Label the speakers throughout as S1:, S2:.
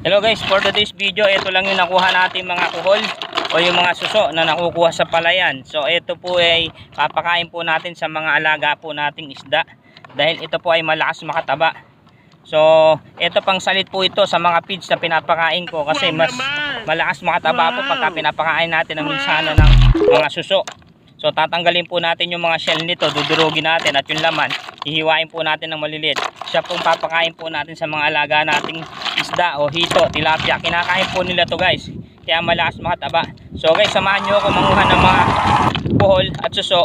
S1: Hello guys, for today's video, ito lang yung nakuha natin mga kuhol o yung mga suso na nakukuha sa palayan. So ito po ay papakain po natin sa mga alaga po nating isda dahil ito po ay malakas makataba. So ito pang salit po ito sa mga feeds na pinapakain ko kasi mas malakas makataba po pagka pinapakain natin ng minsana ng mga suso. So tatanggalin po natin yung mga shell nito, dudurugin natin at yung laman hihiwain po natin ng maliliit. Siya pong papakain po natin sa mga alaga nating isda o hito, tilapia. Kinakain po nila to guys, kaya malakas makataba. So guys, samahan nyo ako manguha ng mga kuhol at suso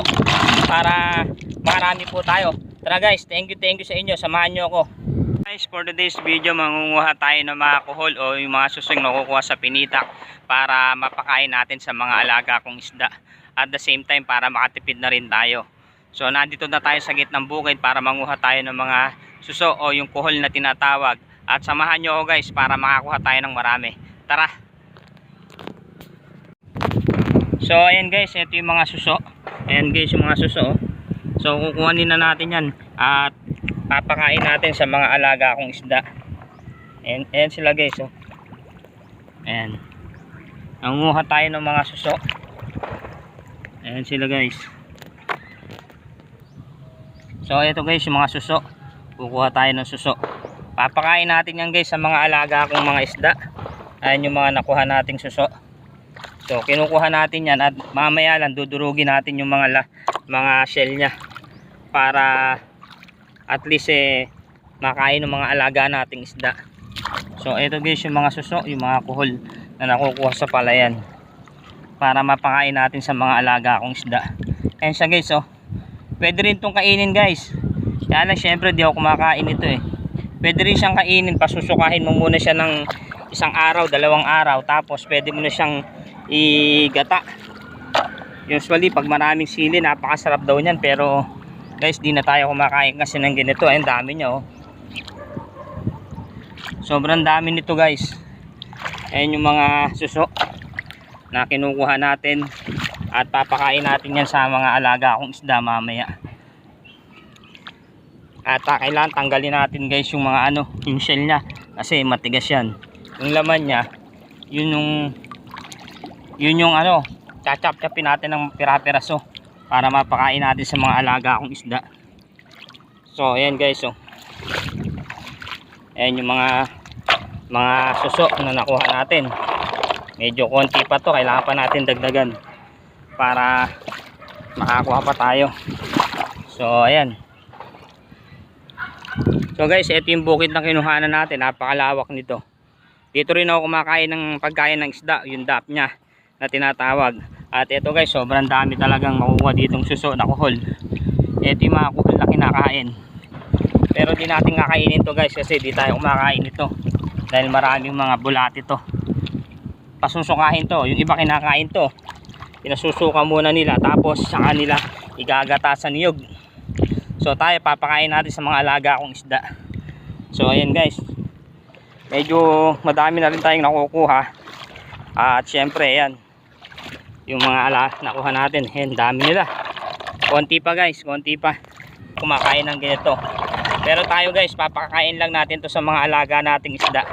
S1: para marami po tayo. Tara guys, thank you sa inyo, samahan nyo ako. Guys, for today's video, mangunguha tayo ng mga kuhol o yung mga susong nakukuha sa pinitak para mapakain natin sa mga alaga kong isda. At the same time, para makatipid na rin tayo. So nandito na tayo sa gitnang bukid para manguha tayo ng mga suso o yung kuhol na tinatawag. At samahan nyo ako guys para makakuha tayo ng marami. Tara! So ayan guys, ito yung mga suso. Ayan guys yung mga suso. So kukuhanin na natin yan at papakain natin sa mga alaga kong isda. Ayan sila guys. Oh. Ayan. Nanguha tayo ng mga suso. Ayan sila guys. So ito guys yung mga suso. Kukuha tayo ng suso. Papakain natin yan guys sa mga alaga kong mga isda. Ayan yung mga nakuha nating suso. So kinukuha natin yan at mamaya lang dudurugin natin yung mga shell nya para at least makain ng mga alaga nating isda. So ito guys yung mga suso, yung mga kuhol na nakukuha sa palayan para mapakain natin sa mga alaga kong isda. Ayan siya guys oh. Pwede rin itong kainin guys. Kaya lang syempre di ako kumakain ito eh. Pwede rin siyang kainin, pasusukahin mo muna siya ng isang araw, 2 araw, tapos pwede mo na siyang igata. Usually pag maraming sili, napakasarap daw niyan, pero guys di na tayo kumakain kasi ng ganito. Ayun, dami niya oh. Sobrang dami nito guys. Ayan yung mga suso na kinukuha natin at papakain natin yan sa mga alaga kong isda mamaya. At kailangan tanggalin natin guys yung mga yung shell nya kasi matigas yan. Yung laman nya, yun yung chachap-chapin natin ng pira-piraso para mapakain natin sa mga alaga kong isda. So ayan guys oh. Ayan yung mga suso na nakuha natin. Medyo konti pa to, kailangan pa natin dagdagan para makakuha pa tayo. So ayan. So guys, ito yung bukid na kinuhanan natin, napakalawak nito. Dito rin ako kumakain ng pagkain ng isda, yung dap nya na tinatawag. At ito guys, sobrang dami talagang makukuha ditong suso na kuhol. Ito yung mga kuhol na kinakain. Pero di natin kakainin to guys kasi di tayo kumakain ito dahil maraming mga bulati to. Pasusukahin to, yung iba kinakain to, pinasusuka muna nila tapos saka nila igagata sa niyog. So tayo papakain natin sa mga alaga kong isda. So ayan guys, medyo madami na rin tayong nakukuha. At syempre ayan yung mga nakuha natin, ayan dami nila. Konti pa guys, konti pa kumakain ng ganito. Pero tayo guys, papakain lang natin to sa mga alaga nating isda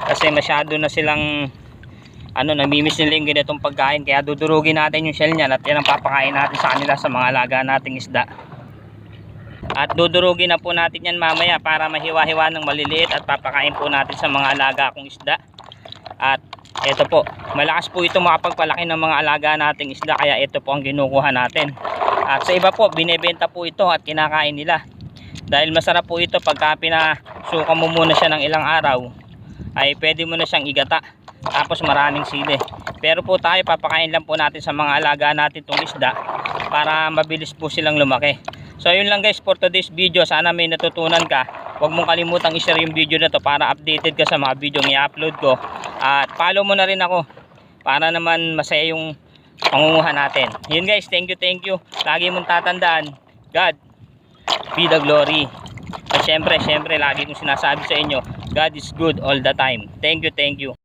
S1: kasi masyado na silang namimiss nila yung ganitong pagkain, kaya dudurugin natin yung shell niyan at yan ang papakain natin sa kanila sa mga alaga nating isda. At dudurugin na po natin yan mamaya para mahiwa-hiwa ng maliliit at papakain po natin sa mga alaga kong isda. At ito po, malakas po ito makapagpalaki ng mga alaga nating isda, kaya ito po ang ginukuha natin. At sa iba po, binebenta po ito at kinakain nila. Dahil masarap po ito pagka pinasuka mo muna siya ng ilang araw, ay pwede mo na siyang igata. Tapos maraming sili. Pero po tayo papakain lang po natin sa mga alaga natin itong isda para mabilis po silang lumaki. So yun lang guys for today's video. Sana may natutunan ka. Huwag mong kalimutang i-share yung video na to para updated ka sa mga video ng i-upload ko. At follow mo na rin ako para naman masaya yung pangunguha natin. Yun guys, thank you. Lagi mong tatandaan, God be the glory. At syempre lagi kong sinasabi sa inyo, God is good all the time. Thank you.